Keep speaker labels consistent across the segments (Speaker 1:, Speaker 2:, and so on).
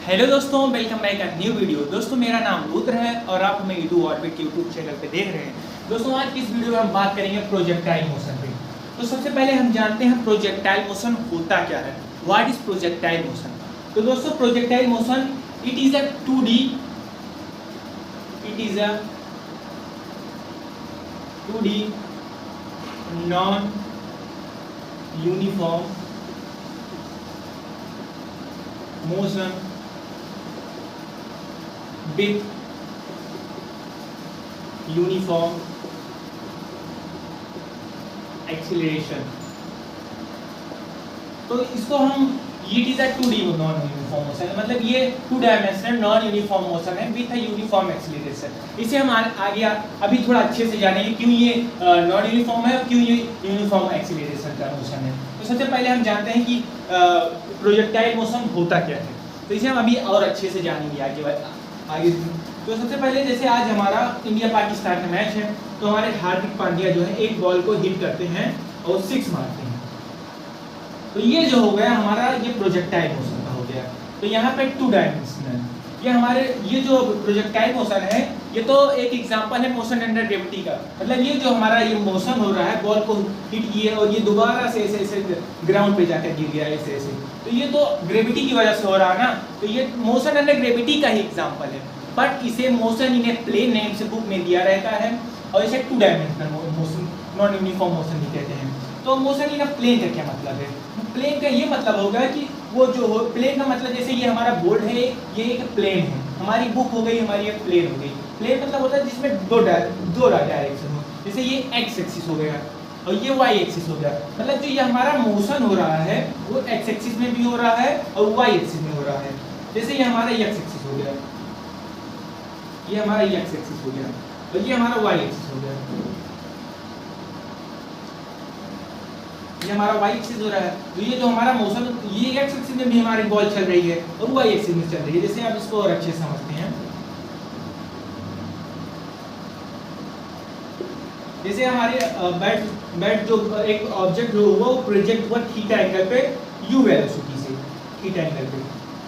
Speaker 1: Hello दोस्तों, welcome back a new video. दोस्तों मेरा नाम रुद्र है और आप हमें यूट्यूब ऑर्बिट के यूट्यूब चैनल पे देख रहे हैं। दोस्तों आज की इस वीडियो में हम बात करेंगे प्रोजेक्टाइल मोशन पे। तो सबसे पहले हम जानते हैं प्रोजेक्टाइल मोशन होता क्या है। What is projectile motion? तो दोस्तों projectile motion it is a 2D non uniform motion with uniform acceleration। तो इसको हम it is a 2D non uniform motion, मतलब ये 2 डायमेंशनल नॉन यूनिफॉर्म मोशन है विथ अ यूनिफॉर्म एक्सीलरेशन। इसे हम आगे अभी थोड़ा अच्छे से जानेंगे क्यों ये नॉन यूनिफॉर्म है और क्यों ये यूनिफॉर्म एक्सीलरेशन का मोशन है। तो सबसे पहले हम जानते हैं कि प्रोजेक्टाइल मोशन होता क्या है, तो इसे हम अभी और अच्छे से जानेंगे आगे। तो सबसे पहले जैसे आज हमारा इंडिया पाकिस्तान का मैच है, तो हमारे हार्दिक पांड्या जो है एक बॉल को हिट करते हैं और 6 मारते हैं। तो ये जो हो गया हमारा ये प्रोजेक्टाइल मोशन का हो गया। तो यहाँ पे 2 डायमेंशनल ये हमारे ये जो प्रोजेक्टाइल मोशन है ये तो एक एग्जांपल है मोशन अंडर ग्रेविटी का। मतलब ये जो हमारा ये मोशन हो रहा है, बॉल को हिट किए और ये दोबारा से ऐसे ग्राउंड पे जाकर गिर गया ऐसे। तो ये तो ग्रेविटी की वजह से हो रहा है ना, तो ये मोशन अंडर ग्रेविटी का ही एग्जांपल है। बट इसे motion in a plane name से बुक में दिया रहता है और इसे 2 dimensional motion non uniform motion भी कहते हैं। तो मोशन इन अ प्लेन का क्या मतलब है? प्लेन का ये मतलब होगा कि वो जो हो प्लेन का मतलब जैसे ये हमारा बोर्ड है, ये एक प्लेन है, हमारी बुक हो गई, हमारी एक प्लेन हो गई। प्लेन मतलब होता है जिसमें दो डायरेक्शन हो, जैसे ये एक्स एक्सिस हो गया और ये वाई एक्सिस हो गया। मतलब जो ये हमारा मोशन हो रहा है वो एक्स एक्सिस में भी हो रहा है और वाई एक्सिस में हो रहा है। जैसे ये हमारा एक्स एक्सिस हो गया, ये हमारा एक्स एक्सिस हो गया और ये हमारा वाई एक्सिस हो गया, ये हमारा वाई एक्सिस हो रहा है। तो ये जो हमारा मोशन ये एक्स एक्सिस में भी हमारी बॉल चल रही है और वाई एक्सिस में चल रही है। जैसे आप इसको और अच्छे से समझते हैं, जैसे हमारे बैट जो एक ऑब्जेक्ट जो हुआ वो प्रोजेक्ट हुआ थीटा एंगल पे यू वेलोसिटी से, थीटा एंगल पे।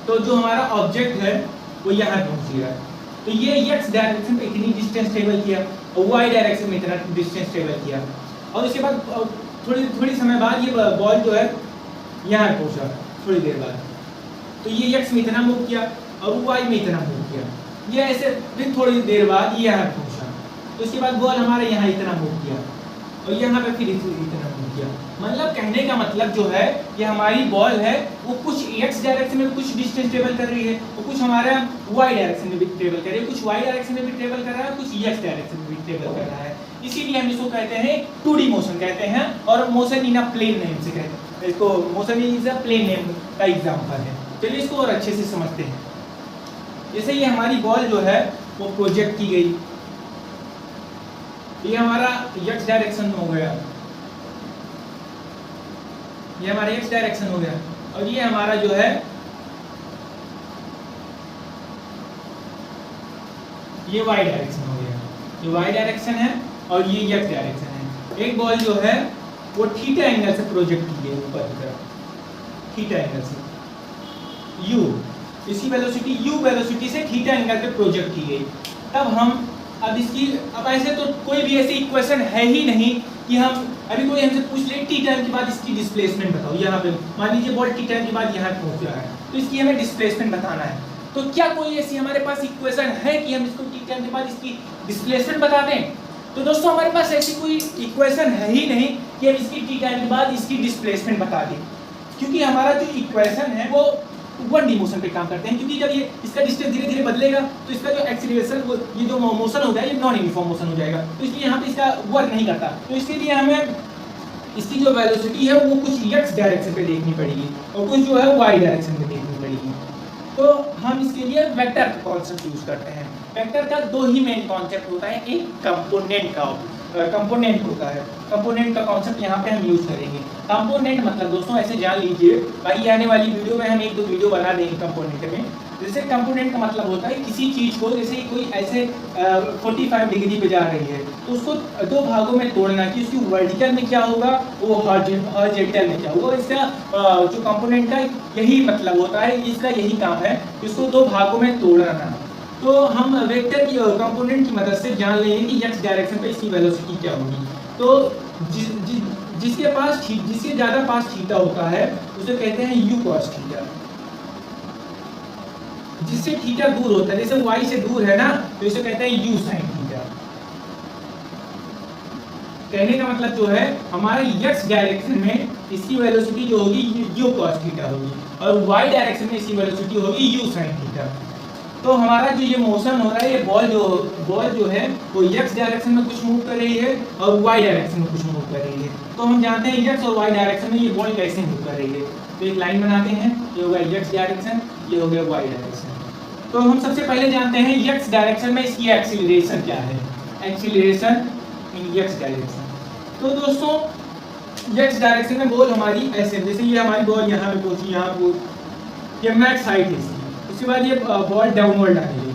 Speaker 1: तो जो हमारा ऑब्जेक्ट है वो यहाँ पहुंच गया, तो ये एक्स डायरेक्शन पे इतनी डिस्टेंस ट्रेवल किया और वाई डायरेक्शन में इतना डिस्टेंस ट्रेवल किया और उसके बाद थोड़ी समय बाद ये बॉल जो है यहाँ पहुंचा थोड़ी देर बाद। तो ये एक्स में इतना मूव किया और वाई में इतना मूव किया, ये ऐसे फिर थोड़ी देर बाद ये यहाँ पहुंचा। तो इसके बाद बॉल हमारे यहाँ इतना मूव किया और यहाँ पे फिर इतना मूव किया। मतलब कहने का मतलब जो है कि हमारी बॉल है वो कुछ एक्स डायरेक्शन में कुछ डिस्टेंस ट्रेवल कर रही है और कुछ हमारा वाई डायरेक्शन में भी ट्रेवल कर रही है, कुछ वाई डायरेक्शन में भी ट्रेवल कर रहा है, कुछ एक्स डायरेक्शन में भी ट्रेवल कर रहा है। इसीलिए हम इसको कहते हैं 2D मोशन कहते हैं और motion in a plane name से कहते हैं इसको। Motion is a plane name का एग्जांपल है। चलिए इसको और अच्छे से समझते हैं। जैसे ये हमारी बॉल जो है वो प्रोजेक्ट की गई, ये हमारा एक्स डायरेक्शन में हो गया, ये हमारा एक्स डायरेक्शन हो गया और ये हमारा जो है ये वाई डायरेक्शन हो गया, ये वाई डायरेक्शन है और ये एक्स डायरेक्शन है। एक बॉल जो है वो थीटा एंगल से प्रोजेक्ट की गई ऊपर की तरफ, थीटा एंगल से यू, इसकी वेलोसिटी यू वेलोसिटी से थीटा एंगल पे प्रोजेक्ट की गई। तब हम अब ऐसे तो कोई भी ऐसी इक्वेशन है ही नहीं कि हम अभी कोई हमसे पूछ ले टी टाइम के बाद इसकी डिस्प्लेसमेंट बताओ। यहाँ पे मान लीजिए बॉल टी टाइम के बाद यहाँ पहुँच रहा है तो इसकी हमें डिस्प्लेसमेंट बताना है। तो क्या कोई ऐसी हमारे पास इक्वेशन है कि हम इसको टी टाइम के बाद इसकी डिस्प्लेसमेंट बता दें? तो दोस्तों हमारे पास ऐसी कोई इक्वेशन है ही नहीं कि हम इसकी टी टाइम के बाद इसकी डिस्प्लेसमेंट बता दें, क्योंकि हमारा जो इक्वेशन है वो 1D मोशन पे काम करते हैं। क्योंकि जब ये इसका डिस्टेंस धीरे धीरे बदलेगा तो इसका जो एक्सीलरेशन ये जो मोशन होगा ये नॉन यूनिफॉर्म मोशन हो जाएगा, तो इसलिए यहाँ पे इसका वर्क नहीं करता। तो इसके लिए हमें इसकी जो वेलोसिटी है वो कुछ एक्स डायरेक्शन पे देखनी पड़ेगी और कुछ जो है वाई डायरेक्शन पे देखनी पड़ेगी। तो हम इसके लिए वेक्टर का कॉन्सेप्ट यूज करते हैं। वेक्टर का 2 ही मेन कॉन्सेप्ट होता है, एक कंपोनेंट होता है। कंपोनेंट का कॉन्सेप्ट यहाँ पे हम यूज करेंगे। कंपोनेंट मतलब दोस्तों ऐसे जान लीजिए, बाकी आने वाली वीडियो में हम 1-2 वीडियो बना देंगे कंपोनेंट में। जैसे कंपोनेंट का मतलब होता है किसी चीज को, जैसे कोई ऐसे 45 डिग्री पे जा रही है तो उसको दो भागों में तोड़ना कि उसकी वर्टिकल में क्या होगा, वो हॉरिजॉन्टल में क्या होगा। इसका जो कंपोनेंट का यही मतलब होता है, इसका यही काम है, इसको दो भागों में तोड़ना। तो हम वेक्टर की कंपोनेंट की मदद से जान लेंगे कि x डायरेक्शन पे इसकी वेलोसिटी क्या होगी। तो जिसके ज़्यादा पास थीटा होता है उसे कहते हैं u cos थीटा। जिससे थीटा दूर होता है, जैसे y से दूर है ना, तो इसे कहते हैं u sin थीटा। कहने का मतलब जो है हमारे x डायरेक्शन में इसकी वेलोसिटी जो होगी u cos थीटा होगी और y डायरेक्शन में इसकी वेलोसिटी होगी u sin थीटा। तो हमारा जो ये मोशन हो रहा है, ये बॉल जो है वो x डायरेक्शन में कुछ मूव कर रही है और y डायरेक्शन में कुछ मूव कर रही है। तो हम जानते हैं x और y डायरेक्शन में ये बॉल कैसे मूव कर रही है। तो एक लाइन बनाते हैं, ये हो गया x डायरेक्शन, ये हो गया y डायरेक्शन। तो हम सबसे पहले जानते हैं x डायरेक्शन में इसकी एक्सीलरेशन क्या है, एक्सीलरेशन इन x डायरेक्शन। तो दोस्तों x डायरेक्शन में बॉल हमारी ऐसे, जैसे ये हमारी बॉल यहाँ पे पहुंची, यहाँ पे ये मैक्स हाइट है इसकी। उसके बाद ये बॉल डाउनवर्ड आने लगी,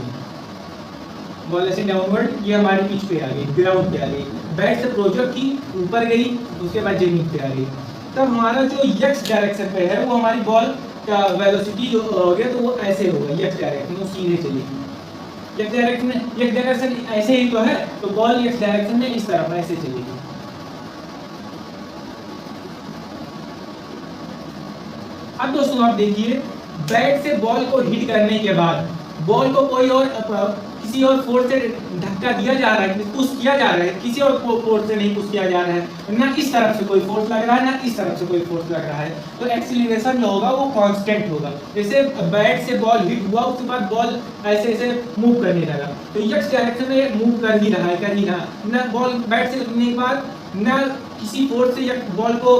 Speaker 1: बॉल ऐसे डाउनवर्ड, ये हमारी पिच पे आ गई, ग्राउंड पे आ गई, बैट से प्रोजेक्ट की ऊपर गई, उसके बाद जमीन पे आ गई। तब हमारा जो x डायरेक्शन पे है वो हमारी बॉल का वेलोसिटी जो हो गया तो वो ऐसे होगा, x डायरेक्शन में सीधे चलेगी। x डायरेक्शन ऐसे ही तो है, तो बॉल x डायरेक्शन में इस तरफ ऐसे चलेगी। अब दोस्तों आप देखिए, बैट से बॉल को हिट करने के बाद बॉल को कोई और किसी और फोर्स से धक्का दिया जा रहा है, पुश किया जा रहा है, किसी और फोर्स से नहीं पुश किया जा रहा है, ना इस तरफ से कोई फोर्स लग रहा है ना इस तरफ से कोई फोर्स लग रहा है। तो एक्सीलरेशन जो होगा वो कांस्टेंट होगा। जैसे बैट से बॉल हिट हुआ, उसके बाद बॉल ऐसे ऐसे मूव करने लगा, तो x डायरेक्शन में मूव कर ही रहा है ना, बॉल बैट से लगने के बाद ना किसी फोर्स से बॉल को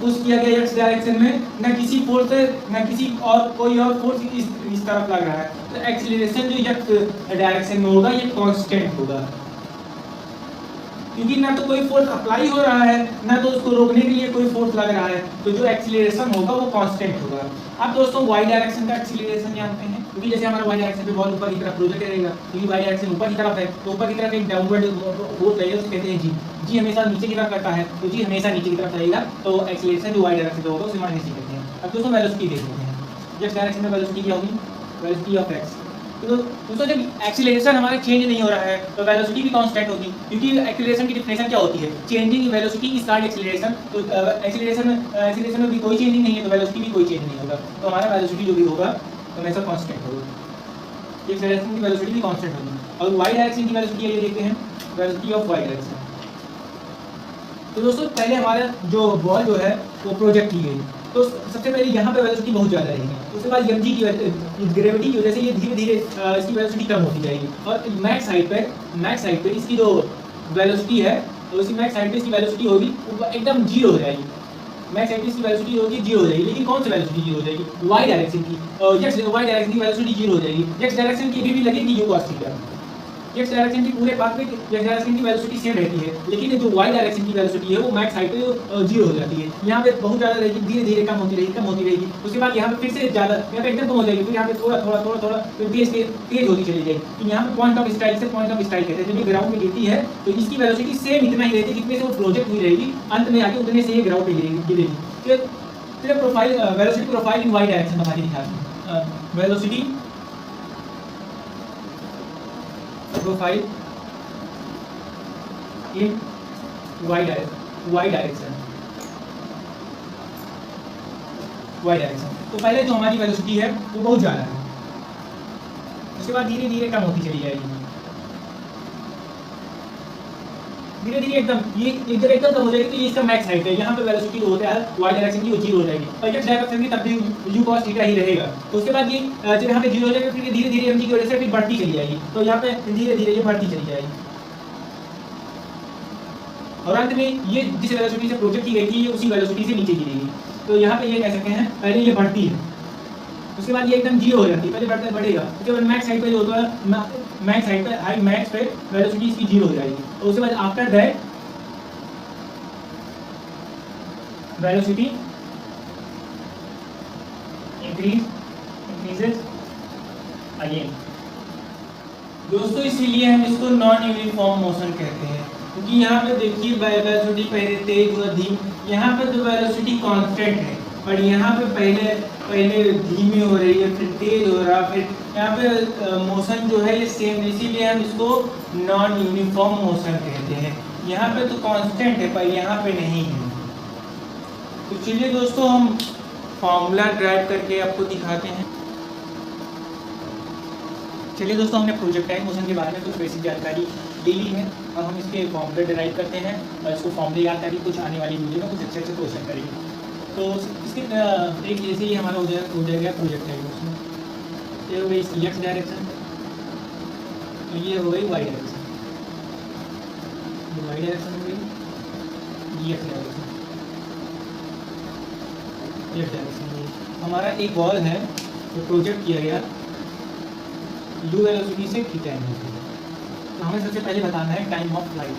Speaker 1: पुश किया गया x डायरेक्शन में, ना किसी फोर्स से, ना किसी और कोई और फोर्स इस तरफ लग रहा है। तो एक्सीलरेशन जो x डायरेक्शन में होगा ये कांस्टेंट होगा, क्योंकि ना तो कोई फोर्स अप्लाई हो रहा है ना तो उसको रोकने के लिए कोई फोर्स लग रहा है। तो जो एक्सीलरेशन होगा वो कांस्टेंट होगा। अब दोस्तों y डायरेक्शन का एक्सीलरेशन जानते हैं, क्योंकि जैसे हमारा y डायरेक्शन पे बॉल ऊपर की तरफ प्रोजेक्ट करेगा, क्योंकि y डायरेक्शन ऊपर की तरफ है, तो ऊपर की तरफ एक डाउनवर्ड फोर्स लगेगा, उसे कहते हैं g। g हमेशा नीचे की तरफ करता है, तो g हमेशा नीचे की तरफ रहेगा, तो एक्सीलरेशन जो y डायरेक्शन पे होगा उसे माइनस g कहते हैं। अब दोस्तों वेलोसिटी देख लेते हैं, x डायरेक्शन में वेलोसिटी क्या होगी, वेलोसिटी ऑफ x। तो दोस्तों जब एक्सीलरेशन हमारा चेंज नहीं हो रहा है तो वेलोसिटी भी कांस्टेंट होगी, क्योंकि एक्सीलरेशन की डिफिनेशन क्या होती है, changing velocity is called acceleration. तो एक्सीलरेशन में भी कोई चेंजिंग नहीं है तो वेलोसिटी भी कोई चेंज नहीं होगा, तो हमारा वेलोसिटी जो भी होगा तो हमेशा कांस्टेंट होगा। एक्सीलरेशन की वेलोसिटी भी कांस्टेंट होगी। और y डायरेक्शन की वेलोसिटी ये देखते हैं, वेलोसिटी ऑफ y डायरेक्शन। तो दोस्तों पहले हमारा जो बॉल जो है वो प्रोजेक्ट की गई, तो सबसे पहले यहाँ पे वेलोसिटी बहुत ज़्यादा रहेगी, उसके बाद mg की ग्रेविटी की वजह से ये धीरे धीरे इसकी वेलोसिटी कम होती जाएगी, और मैक्स हाइट पे इसकी जो वेलोसिटी है तो इसकी मैक्स हाइट पे इसकी वेलोसिटी होगी एकदम जीरो हो जाएगी। मैक्स हाइट पे इसकी वेलोसिटी होगी जीरो हो जाएगी, लेकिन कौन सी वेलोसिटी जीरो हो जाएगी, y डायरेक्शन की, और y डायरेक्शन की वेलोसिटी जीरो हो जाएगी। x डायरेक्शन की भी लगेगी u cos theta. x direction की पूरे पाथ पे x डायरेक्शन की वेलोसिटी सेम रहती है, लेकिन जो y डायरेक्शन की वेलोसिटी है वो मैक्स हाइट पे जीरो हो जाती है। यहाँ पे बहुत ज़्यादा रहेगी, धीरे धीरे कम होती रहेगी। उसके बाद यहाँ पे फिर से ज़्यादा, यहाँ पे एकदम कम हो जाएगी, फिर यहाँ पे थोड़ा तेज होती चली जाएगी। तो यहाँ पे पॉइंट ऑफ स्ट्राइक से पॉइंट ऑफ स्ट्राइक कहते हैं, जब ये ग्राउंड में गिरती है तो इसकी वेलोसिटी सेम इतना ही रहती है जितने से वो प्रोजेक्ट हुई रहेगी, अंत में आके उतने से ये ग्राउंड पे गिरेगी। फिर profile velocity profile in y direction हमारी दिखाती है, velocity profile in y direction. तो पहले जो हमारी वेलोसिटी है वो बहुत ज़्यादा है, उसके बाद धीरे धीरे कम होती चली जाएगी, धीरे धीरे एकदम ये जब एकदम कम हो जाएगी तो ये इसका मैक्स हाइट है। यहाँ पे वेलोसिटी जो होता है y डायरेक्शन की वो जीरो हो जाएगी, और x डायरेक्शन की तब भी u cos थीटा ही रहेगा। तो उसके बाद ये जब यहाँ पे जीरो हो जाएगा फिर धीरे धीरे mg की वजह से फिर बढ़ती चली जाएगी, तो यहाँ पे धीरे धीरे ये बढ़ती चली जाएगी, और अंत में ये जिस वेलोसिटी से प्रोजेक्ट की गई थी ये उसी वेलोसिटी से नीचे गिरेगी। तो यहाँ पे ये कह सकते हैं पहले ये बढ़ती है, उसके बाद ये एकदम जीरो हो जाती है, पहले बढ़ेगा, उसके बाद मैक्स हाइट पे जो होता है मैक्स पे वेलोसिटी इसकी जीरो हो जाएगी, और उसके बाद after that velocity increases again दोस्तों, इसीलिए हम इसको नॉन यूनिफॉर्म मोशन कहते हैं, क्योंकि यहाँ पे देखिए वेलोसिटी पहले तेज और धीमी, यहाँ पे तो वेलोसिटी कांस्टेंट है, पर यहाँ पे पहले धीमी हो रही है, फिर तेज हो रहा, फिर यहाँ पे मोशन जो है ये सेम, इसीलिए हम इसको नॉन यूनिफॉर्म मोशन कहते हैं। यहाँ पे तो कांस्टेंट है, पर यहाँ पे नहीं है। तो चलिए दोस्तों, हम फॉर्मूला ड्राइव करके आपको दिखाते हैं। चलिए दोस्तों, हमने प्रोजेक्टाइल मोशन के बारे में कुछ बेसिक जानकारी ले ली है, और हम इसके फॉर्मूले ड्राइव करते हैं, और इसको फॉर्मूले याद करके कुछ आने वाली वीडियो में कुछ अच्छे अच्छे क्वेश्चन करेंगे। तो इसके एक जैसे ही हमारा हो जाएगा प्रोजेक्टाइल मोशन। ये हो गई इसकी एक्स डायरेक्शन, ये हो गई वाई डायरेक्शन, वाई डायरेक्शन हो गई, ये एक्स डायरेक्शन, एक्स डायरेक्शन। हमारा एक बॉल है जो प्रोजेक्ट किया गया u वेलोसिटी से थीटा एंगल पे। तो हमें सबसे पहले बताना है टाइम ऑफ फ्लाइट।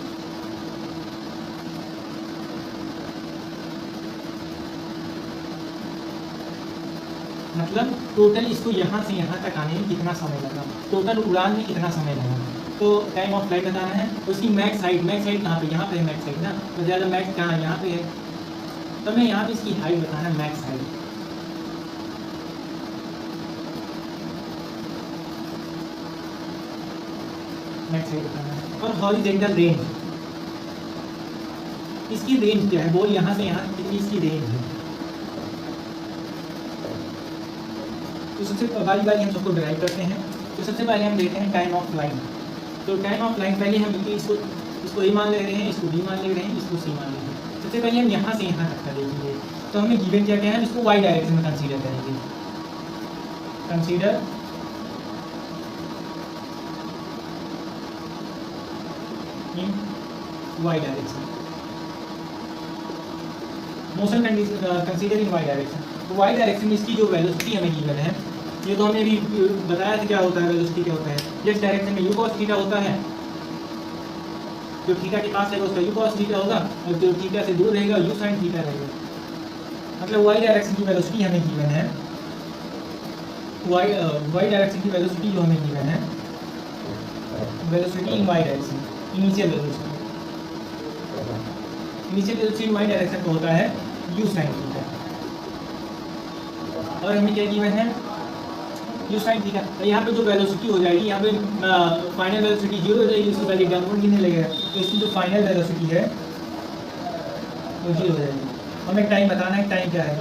Speaker 1: मतलब टोटल इसको यहाँ से यहाँ तक आने में कितना समय लगा, टोटल उड़ान में कितना समय लगा, तो टाइम ऑफ फ्लाइट बताना है। उसकी मैक्स हाइट कहाँ पे, यहाँ पे है मैक्स हाइट ना, तो ज़्यादा मैक्स कहाँ है, यहाँ पे है, तो हमें यहाँ पे इसकी हाइट बताना है, मैक्स हाइट। मैक्स हाइट बताना है। और हॉरिजॉन्टल रेंज, इसकी रेंज क्या है, बोल यहाँ से यहाँ कितनी इसकी रेंज है। तो सबसे बारी बारी हम सबको ड्राइव करते हैं। तो सबसे पहले हम देखते हैं टाइम ऑफ फ्लाइट। तो टाइम ऑफ फ्लाइट पहले हम इसको ए मान ले रहे हैं, इसको बी मान ले रहे हैं, इसको सी मान ले रहे हैं। सबसे पहले हम यहाँ से यहाँ तक का देखेंगे। तो हमें गिवन क्या क्या है, इसको वाई डायरेक्शन में कंसीडर करेंगे। Consider in y direction, motion consider in y direction. तो वाई डायरेक्शन में इसकी जो वेलोसिटी हमें गिवन है, ये तो हमने अभी बताया था क्या होता है, वेलोसिटी क्या होता है। जिस डायरेक्शन में यू कॉस थीटा होता है, जो थीटा के पास रहेगा उसका यू कॉस थीटा होगा, और जो थीटा से दूर रहेगा यू साइन थीटा रहेगा। मतलब वाई डायरेक्शन की वेलोसिटी हमें गिवन है, वाई डायरेक्शन की वेलोसिटी जो हमें गिवन है, velocity in y direction, initial velocity in y direction को होता है यू साइन थीटा। और हमें क्या गिवन है, यू साइन थीटा। तो यहाँ पे जो वेलोसिटी हो जाएगी, यहाँ पे फाइनल वेलोसिटी जीरो हो जाएगी, उसको पहले डाउनवर्ड गिनने लगेगा, तो इसकी जो फाइनल वेलोसिटी है वो जीरो हो जाएगी। हमें टाइम बताना है, टाइम क्या है।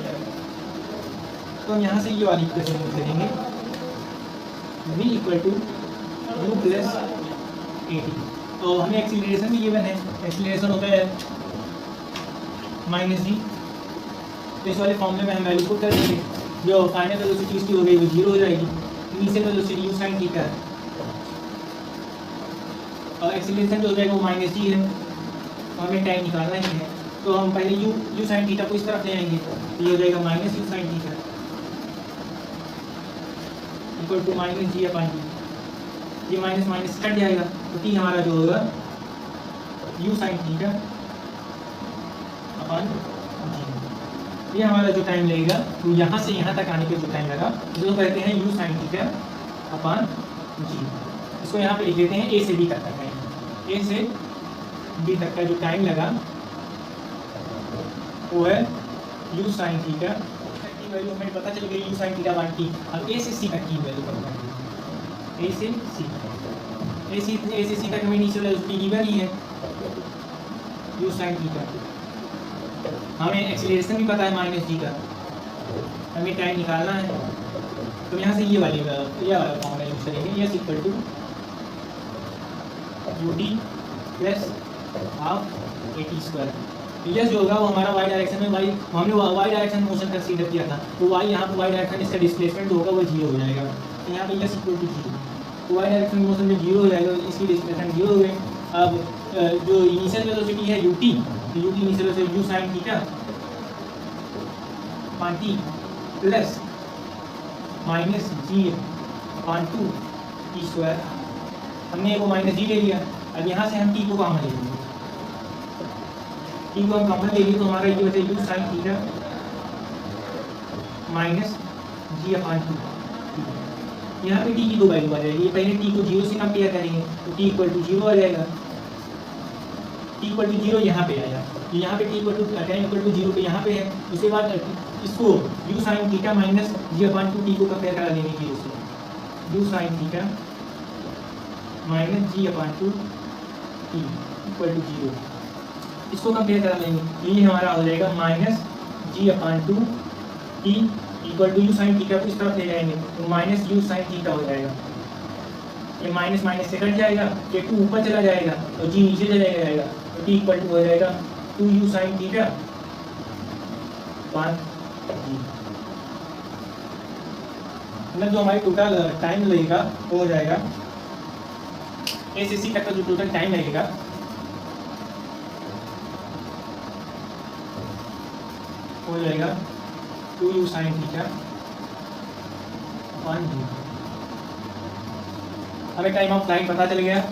Speaker 1: तो हम यहाँ से ये वाली इक्वेशन यूज करेंगे, v equal to u plus a t. तो हमें एक्सीलरेशन भी गिवन है, एक्सीलरेशन होता है माइनस जी। तो इस वाले फॉर्मूले में हम वैल्यू पुट कर देंगे, जो फाइनल वेलोसिटी इसकी हो गई वो जीरो हो जाएगी, initial velocity u sine theta है, और एक्सीलरेशन जो हो जाएगा वो माइनस जी है। तो हमें टाइम निकालना ही है, तो हम पहले यू साइन थीटा को इस तरफ ले आएंगे, तो ये हो जाएगा minus u sine theta equal to minus g upon t. ये माइनस माइनस कट जाएगा, तो टी हमारा जो होगा u sine theta upon g. ये हमारा जो टाइम लगेगा, तो यहाँ से यहाँ तक आने के जो टाइम लगा, जो कहते हैं यू साइन थीटा अपॉन जी। इसको यहाँ पे लिख देते हैं ए से बी तक का टाइम, ए से बी तक का जो टाइम लगा वो है यू साइन थीटा की वैल्यू हमें पता चल गई, यू साइन थीटा 1t। अब ए से सी तक की वैल्यू पता है, ए से सी तक हमें इनिशियल वेलोसिटी गिवन ही है यू साइन थीटा। हमें एक्सीलरेशन भी पता है माइनस जी का, हमें टाइम निकालना है। तो यहाँ से ये वाला फॉर्मूला यूज करेंगे, s equal to u t plus half a t square. S जो होगा वो हमारा वाई डायरेक्शन में, हमने वाई डायरेक्शन मोशन कंसीडर किया था, तो वाई यहाँ पर वाई डायरेक्शन इसका डिस्प्लेसमेंट होगा वो जीरो हो जाएगा। तो यहाँ पे यस इक्वल टू जीरो, तो वाई डायरेक्शन मोशन में जीरो हो जाएगा, इसकी डिस्प्लेसमेंट जीरो हो गई। अब जो इनिशियल वेलोसिटी है यू टी, तो u t initial velocity u sine theta upon t plus minus g upon two t square. हमने वो माइनस जी ले लिया, अब यहाँ से हम टी को कॉमन ले लेंगे, टी को हम कॉमन ले लिए, तो हमारा ये बचे u sine theta minus g upon two. यहाँ पे टी की 2 वैल्यू आ जाएगी। पहले टी को 0 से कंपेयर करेंगे तो टी इक्वल टू 0 आ जाएगा, टी इक्वल टू 0 यहाँ पे आया, यहाँ पे t equal to tan equal to 0 पे यहाँ पे है। उसके बाद इसको u sin theta minus g/2 t को कंपेयर करा देंगे 0 से, u sin theta minus g/2 t equal to 0, इसको कंपेयर करा लेंगे। ये हमारा हो जाएगा minus g/2 t equal to u sine theta को इस तरफ ले जाएंगे तो माइनस यू साइन थीटा हो जाएगा। ये माइनस माइनस से कट जाएगा, ये 2 ऊपर चला जाएगा और जी नीचे चला जाएगा तो टी इक्वल टू हो जाएगा 2u साइन थीटा 5 जी। मतलब जो हमारी टोटल टाइम लगेगा वो हो जाएगा एसएससी तक का जो टोटल टाइम लगेगा हो जाएगा 2u साइन थीटा 1 जी। हमें टाइम ऑफ फ्लाइट पता चल गया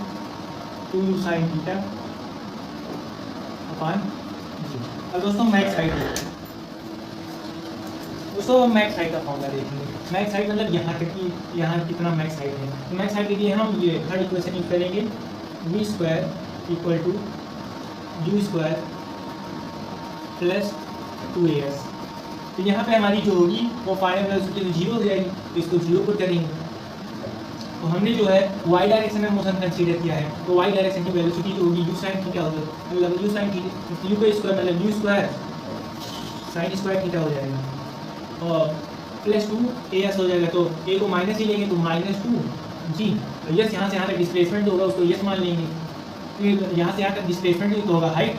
Speaker 1: 2u साइन थीटा 1 जी। अब दोस्तों मैक्स हाइट दोस्तों मैक्स हाइट का फॉर्मूला देखेंगे। मैक्स हाइट मतलब यहाँ तक कि यहाँ कितना मैक्स हाइट है। तो मैक्स हाइट के लिए हम ये थर्ड इक्वेशन यूज करेंगे v square equal to u square plus 2as। तो यहाँ पे हमारी जो होगी वो फाइनल वेलोसिटी तो 0 हो जाएगी, तो इसको 0 को करेंगे। तो हमने जो है y डायरेक्शन में मोशन कंसीडर किया है, तो y डायरेक्शन की वेलोसिटी जो होगी u sin थीटा होगा, मतलब u sin थीटा u का स्क्वायर मतलब u square sin square theta हो जाएगा और प्लस 2as हो जाएगा। तो a को माइनस ही लेंगे तो -2 जी। तो यस यहाँ से यहाँ तक डिस्प्लेसमेंट होगा उसको यस मान लेंगे। फिर यहाँ से यहाँ तक डिस्प्लेसमेंट तो होगा हाइट,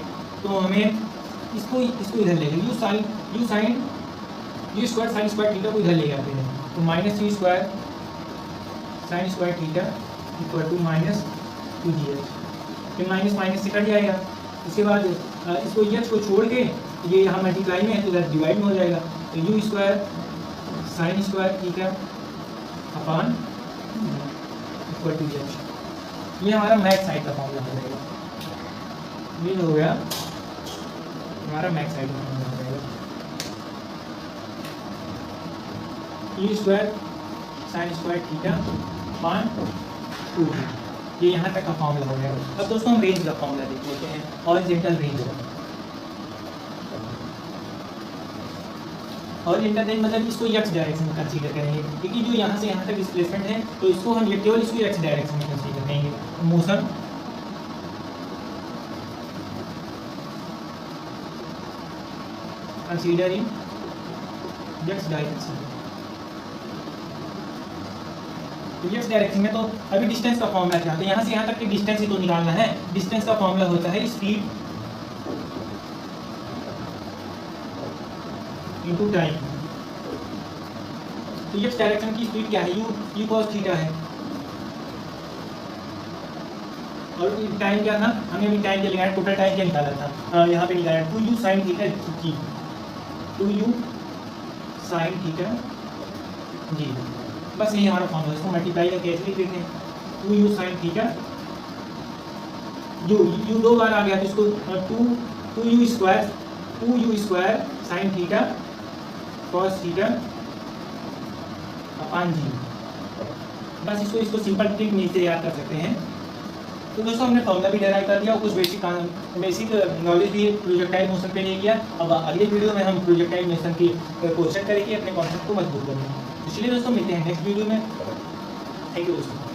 Speaker 1: तो हमें इसको इधर लेंगे u sin u square sin square theta को इधर ले जाते हैं तो minus u square sin square theta equal to -2gh। फिर माइनस माइनस से कट जाएगा। उसके बाद इसको h को छोड़ के ये यहाँ मल्टीप्लाई में है तो इधर डिवाइड में हो जाएगा तो u square sin square theta upon equal to h। ये हमारा मैक्स हाइट का फॉर्मूला हो जाएगा। ये हो गया हमारा मैक्स हाइट का फॉर्मूला हो जाएगा u square sin square theta upon 2। ये यहाँ तक का फॉर्मूला हो गया। अब दोस्तों हम रेंज का फॉर्मूला देख लेते हैं, हॉरिजॉन्टल रेंज का। हॉरिजॉन्टल रेंज मतलब इसको x डायरेक्शन में कंसीडर करेंगे, क्योंकि जो यहाँ से यहाँ तक डिस्प्लेसमेंट है तो इसको हम केवल इसको x डायरेक्शन में कंसीडर करेंगे। Motion considering x direction. तो x डायरेक्शन में तो अभी डिस्टेंस का फॉर्मूला क्या है, तो यहाँ से यहाँ तक की डिस्टेंस ही तो निकालना है। डिस्टेंस का फॉर्मूला होता है स्पीड इनटू टाइम। तो x डायरेक्शन की स्पीड क्या है, u cos थीटा है और टाइम क्या था, हमें अभी टाइम क्या निकाला, टोटल टाइम क्या निकाला था, यहाँ पे निकाला 2u sin थीटा जी, 2u sin थीटा जी। बस यही हमारा फॉर्मूला, इसको मल्टीप्लाई करके ऐसे लिख देते हैं 2u sin थीटा। u 2 बार आ गया तो इसको 2u square sin theta cos theta upon g. बस इसको सिंपल ट्रिक में से याद कर सकते हैं। तो दोस्तों हमने फॉर्मूला भी डिराइव कर दिया और कुछ बेसिक नॉलेज भी प्रोजेक्टाइल मोशन पे नहीं किया। अब अगले वीडियो में हम प्रोजेक्टाइल मोशन की क्वेश्चन करेंगे, अपने कॉन्सेप्ट को मजबूत करेंगे। इसलिए दोस्तों मिलते हैं नेक्स्ट वीडियो में। थैंक यू दोस्तों।